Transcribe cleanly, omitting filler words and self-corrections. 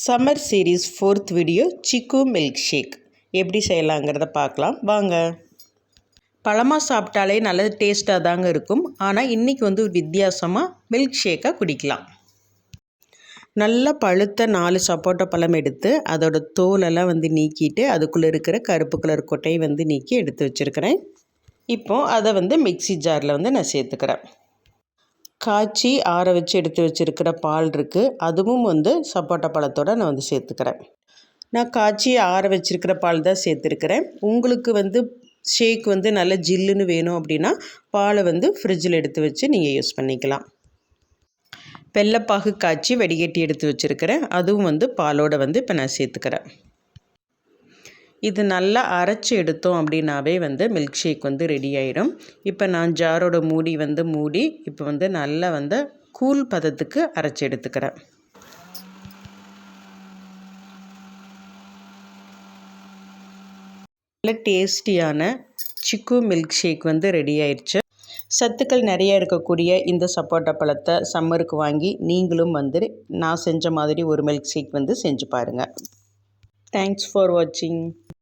Summer series 4th video சிக்கு milk shake எப்படி செய்யலாங்கிறத பார்க்கலாம் வாங்க. பழமாக சாப்பிட்டாலே நல்ல டேஸ்ட்டாக தாங்க இருக்கும். ஆனால் இன்றைக்கி ஒரு வித்தியாசமாக மில்க் ஷேக்காக குடிக்கலாம். நல்லா பழுத்த 4 சப்போட்டா பழம் எடுத்து அதோட தோலெல்லாம் நீக்கிட்டு அதுக்குள்ளே இருக்கிற கருப்பு கலர் கொட்டையை நீக்கி எடுத்து வச்சுருக்கிறேன். இப்போது அதை மிக்சி ஜாரில் நான் சேர்த்துக்கிறேன். காய்ச்சி ஆற வச்சு எடுத்து வச்சுருக்கிற பால் இருக்குது, அதுவும் சப்போட்டா பழத்தோடு நான் சேர்த்துக்கிறேன். நான் காய்ச்சி ஆற வச்சுருக்கிற பால் தான் சேர்த்துருக்கிறேன். உங்களுக்கு ஷேக் நல்ல ஜில்லுன்னு வேணும் அப்படின்னா பாலை ஃப்ரிட்ஜில் எடுத்து வச்சு நீங்கள் யூஸ் பண்ணிக்கலாம். வெள்ளைப்பாகு காய்ச்சி வடிகட்டி எடுத்து வச்சுருக்கிறேன், அதுவும் பாலோடு இப்போ நான் சேர்த்துக்கிறேன். இது நல்லா அரைச்சி எடுத்தோம் அப்படின்னாவே மில்க் ஷேக் ரெடி ஆயிடும். இப்போ நான் ஜாரோட மூடி மூடி இப்போ நல்லா கூல் பதத்துக்கு அரைச்சி எடுத்துக்கிறேன். நல்ல டேஸ்டியான சிக்கு மில்க் ஷேக் ரெடி ஆயிடுச்சு. சத்துக்கள் நிறைய இருக்கக்கூடிய இந்த சப்போட்டா பழத்தை சம்மருக்கு வாங்கி நீங்களும் நான் செஞ்ச மாதிரி ஒரு மில்க் ஷேக் செஞ்சு பாருங்கள். தேங்க்ஸ் ஃபார் வாட்சிங்.